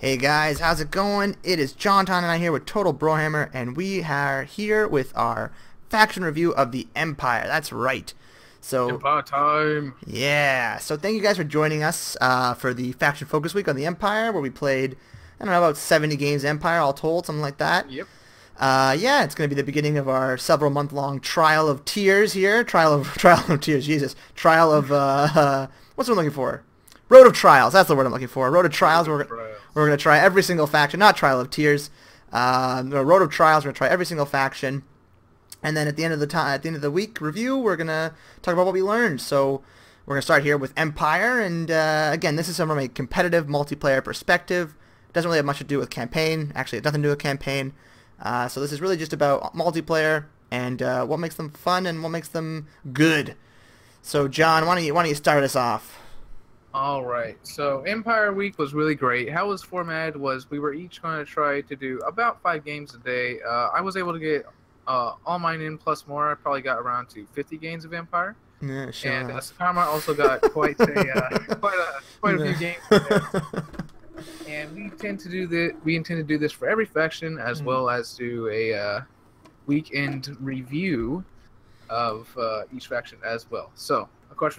Hey guys, how's it going? It is John and I here with Total Brohammer, and we are here with our faction review of the Empire. That's right. So, Empire time. yeah. So thank you guys for joining us for the Faction Focus Week on the Empire, where we played, I don't know, about 70 games Empire all told, something like that. Yep. Yeah, it's going to be the beginning of our several month-long Trial of Tears here. Trial of Tears, Jesus. Trial of, what's what I'm looking for? Road of Trials, that's the word I'm looking for. Road of Trials, we're going to try every single faction, not Trial of Tears. No, Road of Trials, we're going to try every single faction. And then at the end of the week review, we're going to talk about what we learned. So we're going to start here with Empire, and again, this is from a competitive multiplayer perspective. It doesn't really have much to do with campaign. Actually, it has nothing to do with campaign. So this is really just about multiplayer and what makes them fun and what makes them good. So John, why don't you start us off? All right. So Empire Week was really great. How it was formatted was we were each going to try to do about 5 games a day. I was able to get all mine in plus more. I probably got around to 50 games of Empire. Yeah, show And off. Sakama also got quite a few games in there. And we intend to do this. We intend to do this for every faction, as well as do a weekend review of each faction as well. So, of course,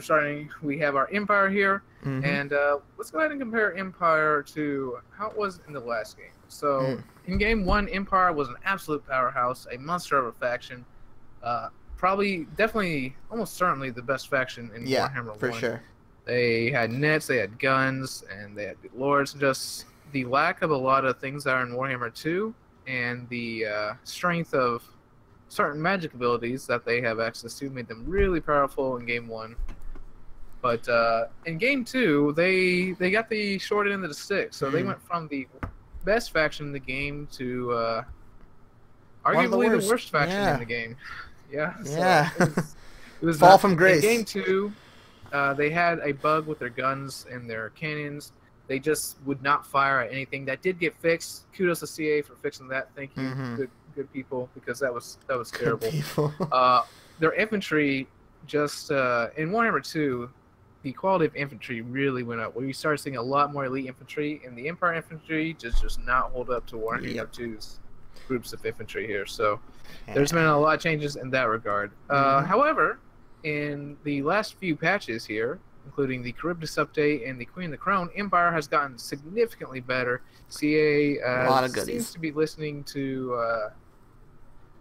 we have our Empire here, and let's go ahead and compare Empire to how it was in the last game. So, in Game 1, Empire was an absolute powerhouse, a monster of a faction. Definitely, almost certainly the best faction in Warhammer 1. For sure. They had nets, they had guns, and they had lords. Just the lack of a lot of things that are in Warhammer 2, and the strength of certain magic abilities that they have access to made them really powerful in Game 1. But in Game 2, they got the short end of the stick. So they went from the best faction in the game to arguably the worst faction in the game. Yeah. Yeah. So it was Fall from grace. In Game 2, they had a bug with their guns and their cannons. They just would not fire at anything. That did get fixed. Kudos to CA for fixing that. Thank you, good people, because that was terrible. Their infantry just in Warhammer 2, the quality of infantry really went up. We started seeing a lot more elite infantry, and the Empire infantry just not hold up to Warhammer 2's groups of infantry here. So there's been a lot of changes in that regard. However, in the last few patches here, including the Charybdis update and the Queen of the Crown, Empire has gotten significantly better. CA seems to be listening to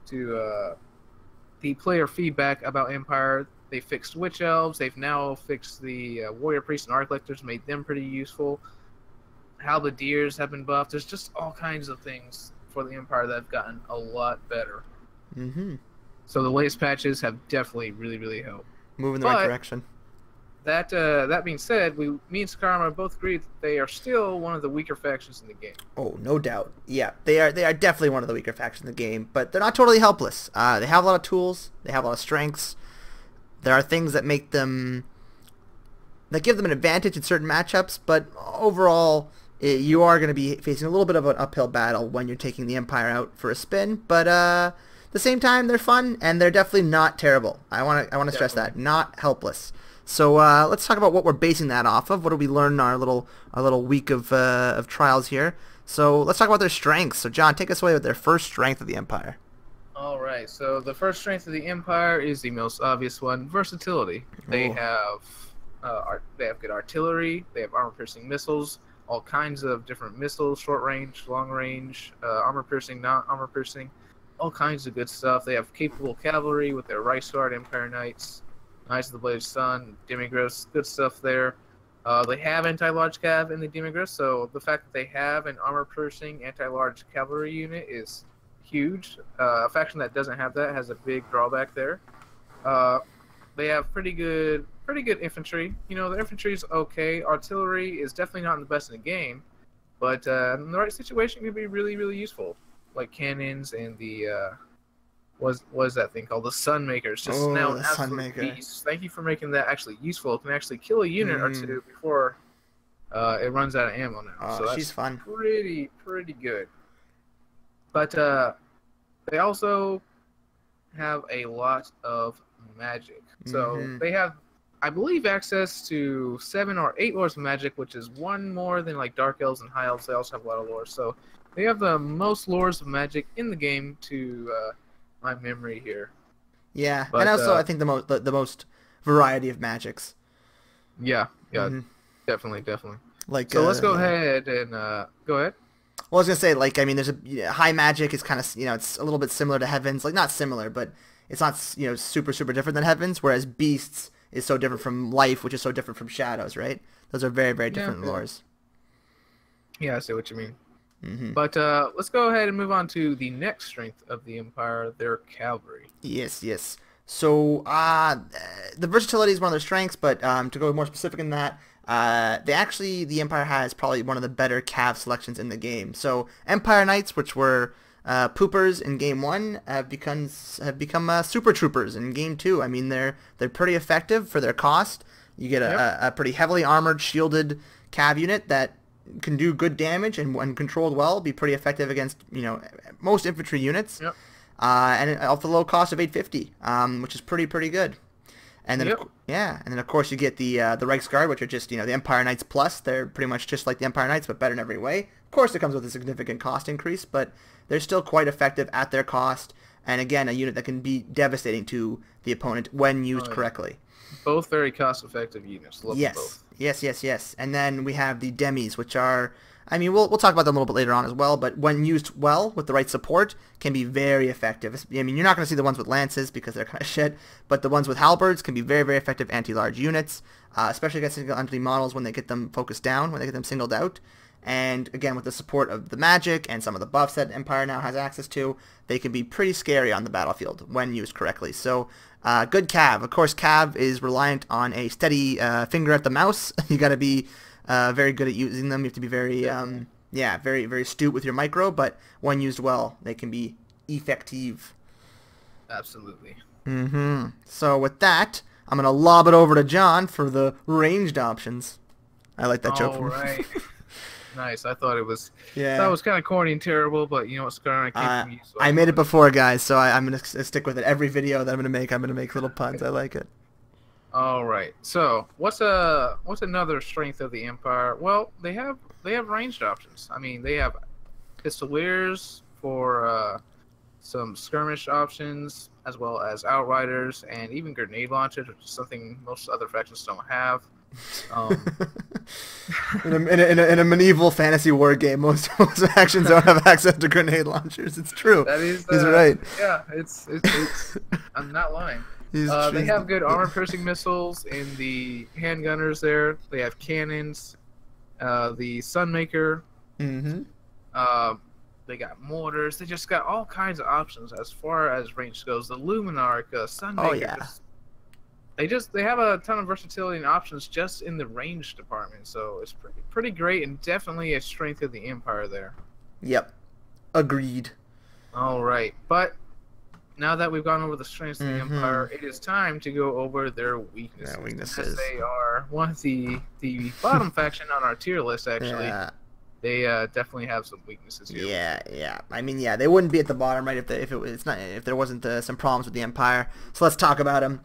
the player feedback about Empire. They fixed Witch Elves. They've now fixed the Warrior Priests and Arc-Lectors, made them pretty useful. Halberdiers have been buffed. There's just all kinds of things for the Empire that have gotten a lot better. So the latest patches have definitely really helped. Move in the right direction. That being said, me and Sakarma both agree that they are still one of the weaker factions in the game. Oh, no doubt. Yeah, they are definitely one of the weaker factions in the game, but they're not totally helpless. They have a lot of tools. They have a lot of strengths. There are things that give them an advantage in certain matchups, but overall, you are going to be facing a little bit of an uphill battle when you're taking the Empire out for a spin. But at the same time, they're fun and they're definitely not terrible. I want to stress that, not helpless. So let's talk about what we're basing that off of. What did we learn in our little week of trials here? So let's talk about their strengths. So John, take us away with their first strength of the Empire. All right. So the first strength of the Empire is the most obvious one: versatility. They have good artillery. They have armor-piercing missiles, all kinds of different missiles, short range, long range, armor-piercing, not armor-piercing, all kinds of good stuff. They have capable cavalry with their Rice Guard, Empire Knights, Knights of the Blazing Sun, Demigryphs, good stuff there. They have anti-large cav in the Demigryphs, so the fact that they have an armor-piercing anti-large cavalry unit is huge. A faction that doesn't have that has a big drawback there. They have pretty good infantry. You know, the infantry is okay. Artillery is definitely not the best in the game, but in the right situation, it could be really useful, like cannons and the what is that thing called? The Sunmakers. Just now an absolute beast. Thank you for making that actually useful. It can actually kill a unit or two before it runs out of ammo now. So that's she's fun. Pretty good. But they also have a lot of magic. So they have I believe, access to 7 or 8 lores of magic, which is one more than like Dark Elves and High Elves. They also have a lot of lore. So they have the most lores of magic in the game to my memory here. Yeah, But, and also I think the most variety of magics. Yeah, definitely. Like, So let's go ahead and go ahead. Well, I was gonna say, like, I mean, there's high magic is kind of, it's a little bit similar to heavens, like not similar, but it's not, super different than heavens. Whereas beasts is so different from life, which is so different from shadows, right? Those are very, very different lores. Yeah, I see what you mean. But let's go ahead and move on to the next strength of the Empire, their cavalry. Yes. So the versatility is one of their strengths, but to go more specific in that, the Empire has probably one of the better cav selections in the game. So Empire Knights, which were poopers in Game 1, have become Super Troopers in Game 2. I mean, they're pretty effective for their cost. You get a pretty heavily armored, shielded cav unit that can do good damage and when controlled well, be pretty effective against most infantry units. Yep. And off the low cost of 850, which is pretty good. And then and then of course you get the Reichsguard, which are just the Empire Knights Plus. They're pretty much just like the Empire Knights, but better in every way. Of course, it comes with a significant cost increase, but they're still quite effective at their cost. And again, a unit that can be devastating to the opponent when used correctly. Both very cost-effective units. Love them both. Yes. And then we have the Demis, which are, I mean, we'll talk about them a little bit later on as well, but when used well with the right support, can be very effective. I mean, you're not going to see the ones with lances because they're kind of shit, but the ones with halberds can be very, very effective anti-large units, especially against single entity models when they get them focused down, when they get them singled out. And again, with the support of the magic and some of the buffs that Empire now has access to, they can be pretty scary on the battlefield when used correctly. So, good cav. Of course, cav is reliant on a steady finger at the mouse. You got to be very good at using them. You have to be very, very astute with your micro. But when used well, they can be effective. Absolutely. So with that, I'm gonna lob it over to John for the ranged options. I like that joke. All right. Nice. I thought it was. Yeah. That was kind of corny and terrible, but you know what's going on? I came from you. So I made it before, guys, so I'm gonna stick with it. Every video that I'm gonna make little puns. I like it. All right. So what's another strength of the Empire? Well, they have ranged options. I mean, they have pistoliers for some skirmish options, as well as outriders and even grenade launchers, which is something most other factions don't have. In a medieval fantasy war game, most factions don't have access to grenade launchers. It's true. That is, he's right. Yeah, it's I'm not lying. They have good armor-piercing missiles in the handgunners there. They have cannons, the Sunmaker. They got mortars. They just got all kinds of options as far as range goes. The Luminark, Sunmaker. Oh yeah. They have a ton of versatility and options just in the range department, so it's pretty great and definitely a strength of the Empire there. Yep, agreed. All right, but now that we've gone over the strengths of the Empire, it is time to go over their weaknesses. As they are one of the bottom faction on our tier list, actually. Yeah. They definitely have some weaknesses here. Yeah. I mean, they wouldn't be at the bottom, right? If there wasn't some problems with the Empire. So let's talk about them.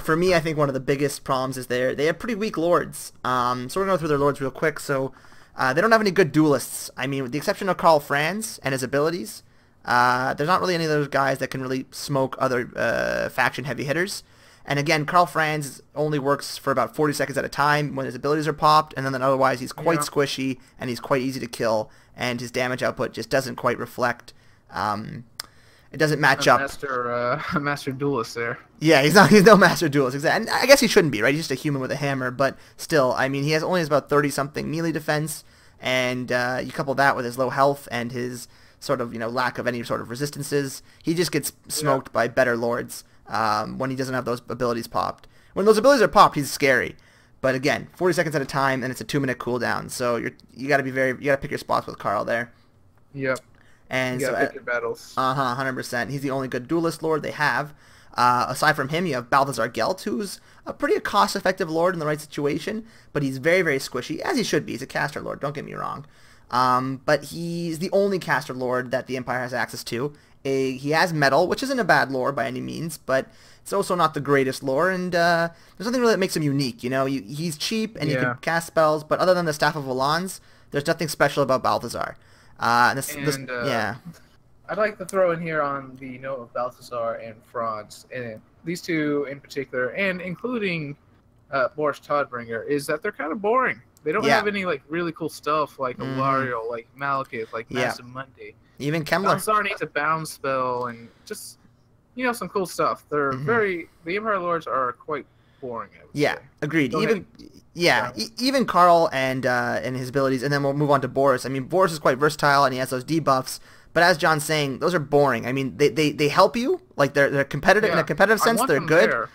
For me, I think one of the biggest problems is they have pretty weak lords. So we're gonna go through their lords real quick. So they don't have any good duelists. I mean, with the exception of Karl Franz and his abilities, there's not really any of those guys that can really smoke other faction heavy hitters. And again, Karl Franz only works for about 40 seconds at a time when his abilities are popped, and then otherwise he's quite squishy and he's quite easy to kill, and his damage output just doesn't quite reflect. It doesn't match up. Master duelist there. Yeah, he's no master duelist. Exactly. And I guess he shouldn't be, right? He's just a human with a hammer, but still, I mean, he only has about 30-something melee defense, and you couple that with his low health and his sort of lack of any sort of resistances, he just gets smoked by better lords. When he doesn't have those abilities popped. When those abilities are popped, he's scary. But again, 40 seconds at a time, and it's a 2-minute cooldown. So you got to pick your spots with Karl there. Yep. And you got to pick your battles. 100%. He's the only good duelist lord they have. Aside from him, you have Balthazar Gelt, who's a pretty cost-effective lord in the right situation, but he's very, very squishy, as he should be. He's a caster lord, don't get me wrong. But he's the only caster lord that the Empire has access to, He has metal, which isn't a bad lore by any means, but it's also not the greatest lore, and there's nothing really that makes him unique. You know, he's cheap and he can cast spells, but other than the Staff of Valans, there's nothing special about Balthazar. Yeah. I'd like to throw in here on the note of Balthazar and Franz, and these two in particular, and including Boris Todbringer, is that they're kind of boring. They don't have any like really cool stuff like Alario, like Malekith, like Massive Monday. Even Kemmler. Balthazar needs a bound spell and just some cool stuff. They're the Empire Lords are quite boring. I would say. Agreed. Go even ahead. Even Karl and his abilities, and then we'll move on to Boris. I mean, Boris is quite versatile and he has those debuffs. But as John's saying, those are boring. I mean, they help you, like they're competitive in a competitive sense. They're good,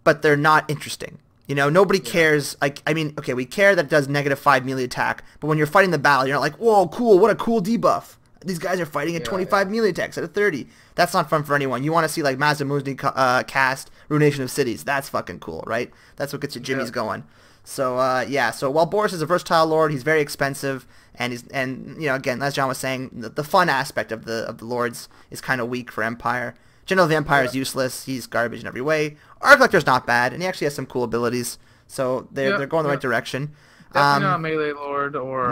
but they're not interesting. You know, nobody cares. Like, I mean, okay, we care that it does -5 melee attack, but when you're fighting the battle, you're not like, whoa, cool, what a cool debuff. These guys are fighting at 25 melee attacks out of 30. That's not fun for anyone. You want to see like Mazamuzny cast Ruination of Cities. That's fucking cool, right? That's what gets your jimmies going. So so while Boris is a versatile lord, he's very expensive, and again, as John was saying, the fun aspect of the lords is kind of weak for Empire. General of the Empire is useless. He's garbage in every way. Arc Collector's not bad, and he actually has some cool abilities. So they're going the right direction. Definitely not a melee lord or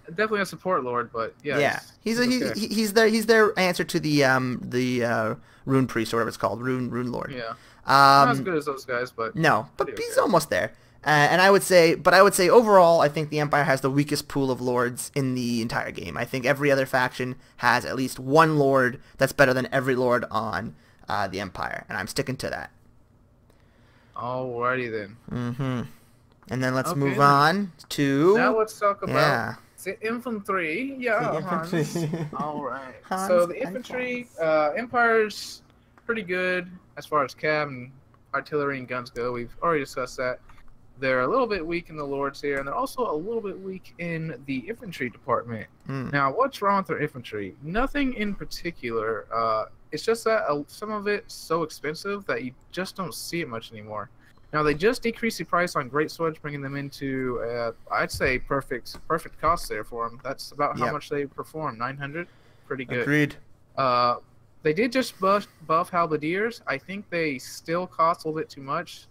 definitely a support lord, but he's their answer to the Rune Priest or whatever it's called, Rune Lord. Yeah, not as good as those guys, but he's almost there. And I would say overall, I think the Empire has the weakest pool of lords in the entire game. I think every other faction has at least one lord that's better than every lord on the Empire, and I'm sticking to that. Alrighty then. And then let's move on to... Now let's talk about the infantry. Hans. Alright. So the infantry, Empire's pretty good as far as cav and artillery and guns go. We've already discussed that. They're a little bit weak in the lords here, and they're also a little bit weak in the infantry department. Now, what's wrong with their infantry? Nothing in particular. It's just that some of it's so expensive that you just don't see it much anymore. Now, they just decreased the price on great swords, bringing them into, I'd say, perfect cost there for them. That's about how much they perform, 900. Pretty good. Agreed. They did just buff halberdiers. I think they still cost a little bit too much.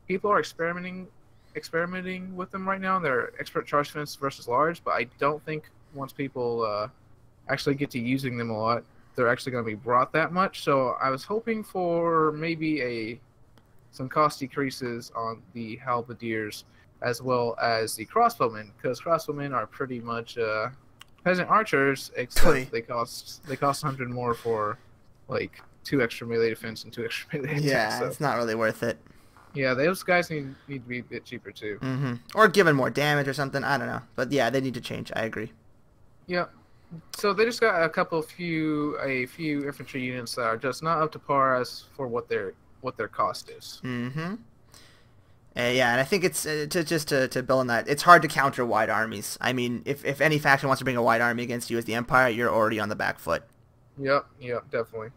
People are experimenting with them right now. They're expert charge defense versus large, but I don't think once people actually get to using them a lot, they're actually going to be brought that much. So I was hoping for maybe some cost decreases on the halberdiers as well as the crossbowmen, because crossbowmen are pretty much peasant archers, except they cost 100 more for like 2 extra melee defense and 2 extra melee attacks. Yeah, so it's not really worth it. Yeah, those guys need to be a bit cheaper too. Or given more damage or something. I don't know, but yeah, they need to change. I agree. Yeah. So they just got a few infantry units that are just not up to par as for what their cost is. Yeah, and I think it's to build on that. It's hard to counter wide armies. I mean, if any faction wants to bring a wide army against you as the Empire, you're already on the back foot. Yep, definitely.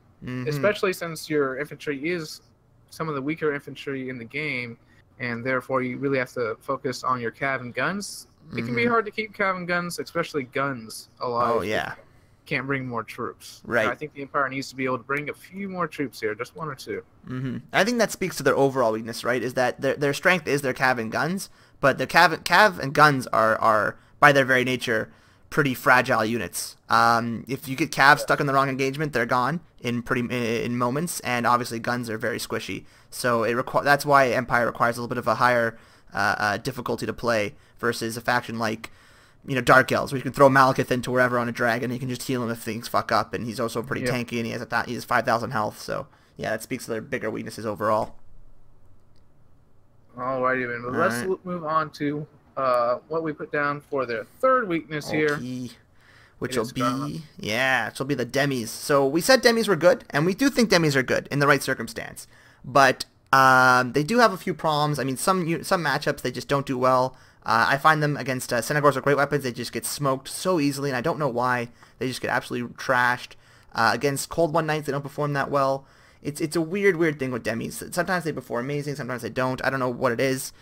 Especially since your infantry is some of the weaker infantry in the game, and therefore you really have to focus on your cav and guns. It can be hard to keep cav and guns, especially guns, alive. Oh yeah. Can't bring more troops. Right. And I think the Empire needs to be able to bring a few more troops here, just 1 or 2. I think that speaks to their overall weakness, right? Is that their strength is their cav and guns, but the cav and guns are by their very nature pretty fragile units. If you get cav stuck in the wrong engagement, they're gone in moments, and obviously guns are very squishy. So that's why Empire requires a little bit of a higher difficulty to play versus a faction like Dark Elves, where you can throw Malekith into wherever on a dragon, and you can just heal him if things fuck up, and he's also pretty tanky, and he has 5,000 health. So yeah, that speaks to their bigger weaknesses overall. Alrighty then, but let's move on to what we put down for their third weakness here, which will be the demis. So we said demis were good, and we do think demis are good in the right circumstance, but they do have a few problems. I mean, some matchups they just don't do well. I find them against Senegors with great weapons, they just get smoked so easily, and I don't know why. They just get absolutely trashed. Against Cold One Knights, they don't perform that well. It's a weird thing with demis. Sometimes they perform amazing, sometimes they don't. I don't know what it is.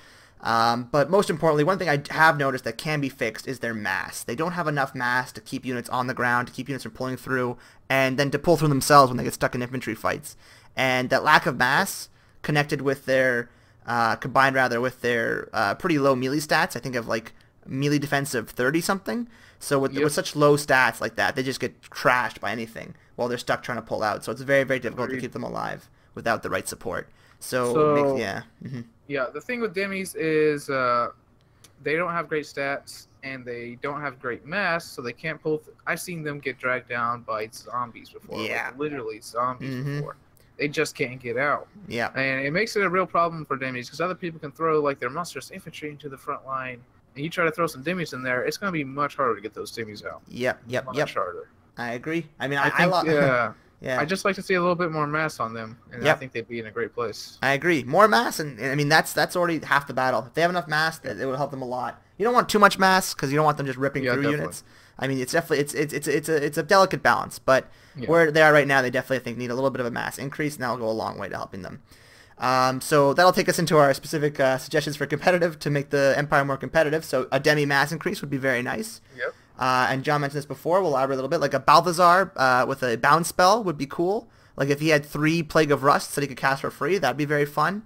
But most importantly, one thing I have noticed that can be fixed is their mass. They don't have enough mass to keep units on the ground, to keep units from pulling through, and then to pull through themselves when they get stuck in infantry fights. And that lack of mass, connected with their, combined rather with their pretty low melee stats, I think of like melee defense of 30-something. So with such low stats like that, they just get trashed by anything while they're stuck trying to pull out. So it's very, very difficult to keep them alive without the right support. So yeah. Mm-hmm. Yeah, the thing with demis is they don't have great stats and they don't have great mass, so they can't pull. I've seen them get dragged down by zombies before. Yeah. Like, literally zombies before. They just can't get out. Yeah. And it makes it a real problem for demis because other people can throw like their monstrous infantry into the front line, and you try to throw some demis in there, it's going to be much harder to get those demis out. Yep. Much harder. I agree. I mean, Yeah. I just like to see a little bit more mass on them, and I think they'd be in a great place. I agree. More mass, and I mean that's already half the battle. If they have enough mass, it would help them a lot. You don't want too much mass because you don't want them just ripping through units. I mean, it's definitely it's a delicate balance, but where they are right now, they definitely I think need a little bit of a mass increase, and that'll go a long way to helping them. So that'll take us into our specific suggestions for competitive to make the Empire more competitive. So a demi mass increase would be very nice. Yep. And John mentioned this before. We'll elaborate a little bit. Like a Balthazar with a bounce spell would be cool. Like if he had 3 Plague of Rust that he could cast for free, that'd be very fun.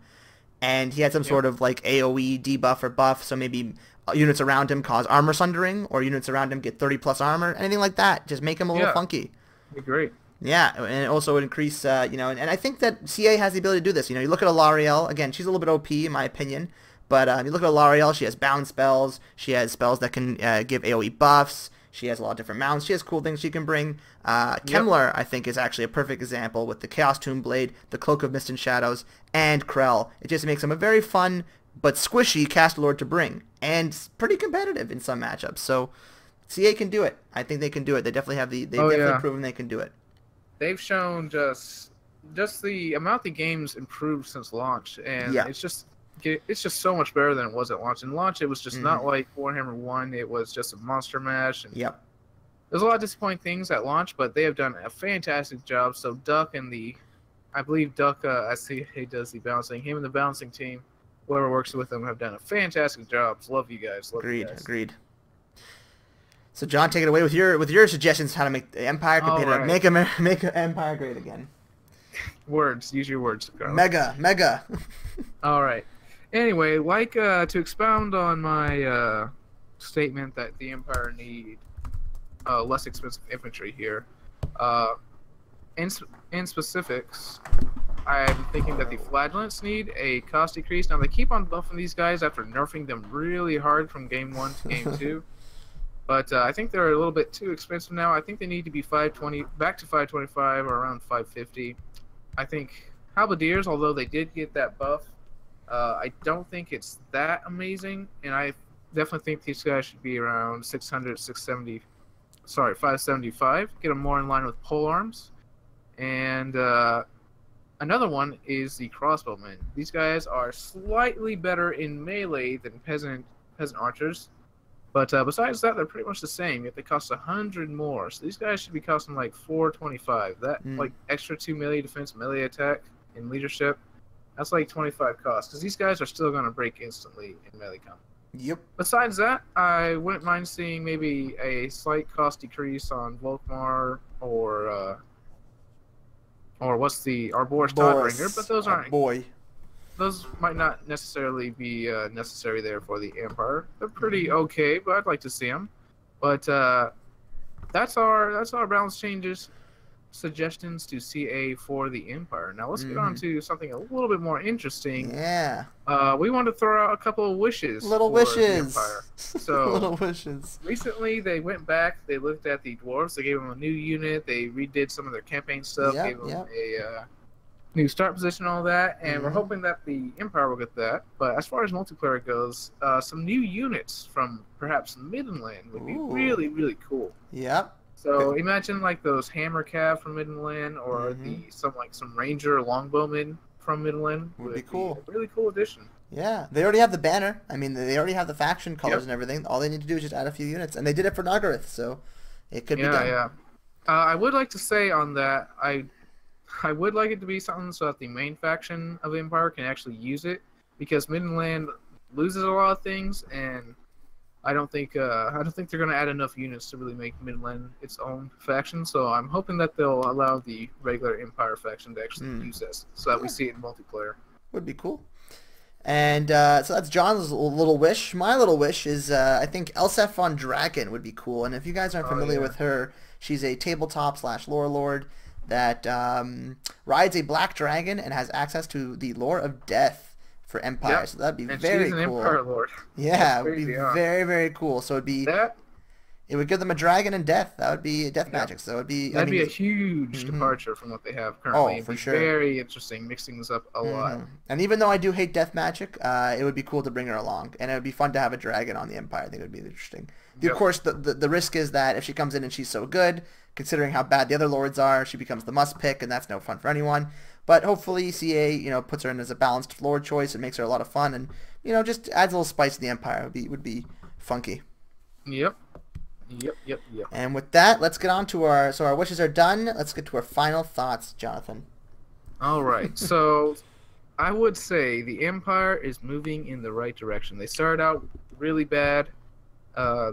And he had some sort of like AoE debuff or buff, so maybe units around him cause armor sundering, or units around him get 30+ armor, anything like that. Just make him a little funky. Be great. Yeah, and it also would increase, and I think that CA has the ability to do this. You look at Alarielle, again, she's a little bit OP in my opinion, but you look at Alarielle, she has bound spells, she has spells that can give AoE buffs, she has a lot of different mounts, she has cool things she can bring. Kemmler, I think, is actually a perfect example with the Chaos Tomb Blade, the Cloak of Mist and Shadows, and Krell. It just makes him a very fun but squishy Caster Lord to bring, and pretty competitive in some matchups. So CA can do it. I think they can do it. They definitely have they've definitely proven they can do it. They've shown just the amount the game's improved since launch, and it's just so much better than it was at launch. In launch, it was just not like Warhammer 1. It was just a monster mash. And there's a lot of disappointing things at launch, but they have done a fantastic job. So Duck and I believe Duck, I see he does the balancing. Him and the balancing team, whoever works with them, have done a fantastic job. Love you guys. Agreed. So John, take it away with your suggestions how to make the Empire competitive. Right. Make Empire great again. Words. Use your words, Carlos. Mega. All right. Anyway, to expound on my statement that the Empire need less expensive infantry here. In specifics, I'm thinking that the Flagellants need a cost decrease. Now they keep on buffing these guys after nerfing them really hard from Game 1 to Game 2. But I think they're a little bit too expensive now. I think they need to be back to 525 or around 550. I think Halberdiers, although they did get that buff, I don't think it's that amazing. And I definitely think these guys should be around 575. Get them more in line with pole arms. And another one is the crossbowmen. These guys are slightly better in melee than peasant archers. But besides that, they're pretty much the same, yet they cost 100 more. So these guys should be costing like 425. That like extra 2 melee defense, melee attack, and leadership, that's like 25 cost. Because these guys are still going to break instantly in melee combat. Yep. Besides that, I wouldn't mind seeing maybe a slight cost decrease on Volkmar or what's the Arboris Todbringer, but those aren't. Those might not necessarily be necessary there for the Empire. They're pretty okay, but I'd like to see them. But that's our balance changes suggestions to CA for the Empire. Now let's get on to something a little bit more interesting. Yeah. We want to throw out a couple of wishes. Little wishes. The Empire. So little wishes. Recently, they went back. They looked at the dwarves. They gave them a new unit. They redid some of their campaign stuff. Gave them a new start position, all that, and we're hoping that the Empire will get that. But as far as multiplayer goes, some new units from perhaps Middenland would be really, really cool. Yep. So imagine like those Hammer Cav from Middenland, or some Ranger Longbowmen from Middenland. Would be cool. A really cool addition. Yeah, they already have the banner. I mean, they already have the faction colors and everything. All they need to do is just add a few units, and they did it for Nagaroth, so it could be done. Yeah. I would like to say on that, I would like it to be something so that the main faction of Empire can actually use it, because Middenland loses a lot of things, and I don't think they're going to add enough units to really make Midland its own faction. So I'm hoping that they'll allow the regular Empire faction to actually use this, so that we see it in multiplayer. Would be cool. And so that's John's little wish. My little wish is I think Elsef von Draken would be cool. And if you guys aren't familiar with her, she's a tabletop / lore lord that rides a black dragon and has access to the lore of death for Empire. Yep. So that'd be very cool. She's an Empire lord. Yeah, it would be very, very cool. So it'd be it would give them a dragon and death. That would be death magic. So it'd be that'd be a huge departure from what they have currently. Oh, for sure. Very interesting, mixing things up a lot. And even though I do hate death magic, it would be cool to bring her along, and it would be fun to have a dragon on the Empire. I think it would be interesting. Of course, the risk is that if she comes in and she's so good, considering how bad the other lords are, she becomes the must pick, and that's no fun for anyone. But hopefully, CA puts her in as a balanced lord choice and makes her a lot of fun, and just adds a little spice to the Empire. Would be funky. Yep. And with that, let's get on to our wishes are done. Let's get to our final thoughts, Jonathan. All right. So I would say the Empire is moving in the right direction. They started out really bad.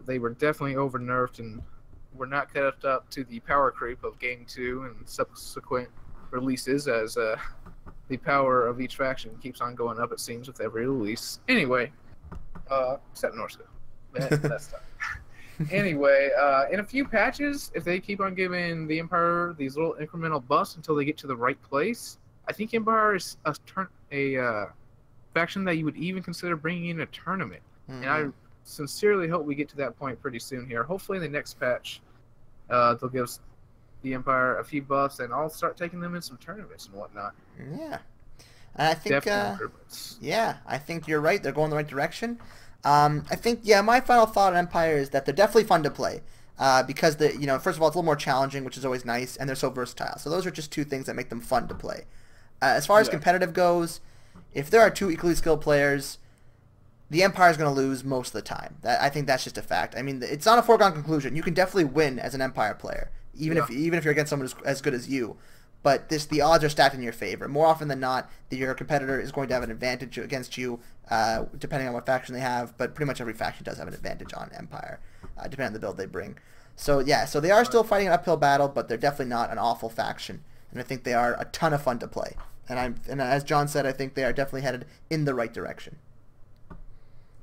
They were definitely over-nerfed and were not kept up to the power creep of Game 2 and subsequent releases, as the power of each faction keeps on going up, it seems, with every release. Anyway, except Norska. That's tough. Anyway, in a few patches, if they keep on giving the Empire these little incremental buffs until they get to the right place, I think Empire is a faction that you would even consider bringing in a tournament. And I sincerely hope we get to that point pretty soon here. Hopefully in the next patch, they'll give the Empire a few buffs, and I'll start taking them in some tournaments and whatnot. Yeah. And I think, I think you're right. They're going the right direction. I think, my final thought on Empire is that they're definitely fun to play because, first of all, it's a little more challenging, which is always nice, and they're so versatile. So those are just two things that make them fun to play. As far as competitive goes, if there are two equally skilled players, the Empire is going to lose most of the time. I think that's just a fact. I mean, it's not a foregone conclusion. You can definitely win as an Empire player, even if you're against someone as good as you. But the odds are stacked in your favor. More often than not, your competitor is going to have an advantage against you, depending on what faction they have. But pretty much every faction does have an advantage on Empire, depending on the build they bring. So so they are still fighting an uphill battle, but they're definitely not an awful faction. And I think they are a ton of fun to play. And as John said, I think they are definitely headed in the right direction.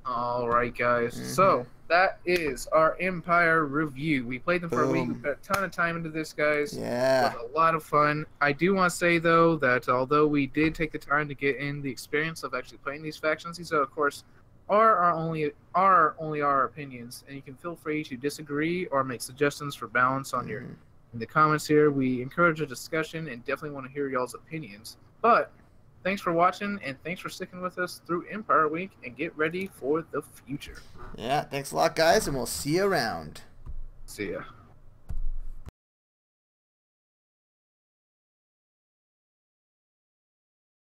All right, guys. So that is our Empire review. We played them for a week. We put a ton of time into this, guys. Yeah. It was a lot of fun. I do want to say, though, that although we did take the time to get in the experience of actually playing these factions, these are, of course, only our opinions, and you can feel free to disagree or make suggestions for balance on in the comments here. We encourage a discussion and definitely want to hear y'all's opinions. But thanks for watching, and thanks for sticking with us through Empire Week, and get ready for the future. Yeah, thanks a lot, guys, and we'll see you around. See ya.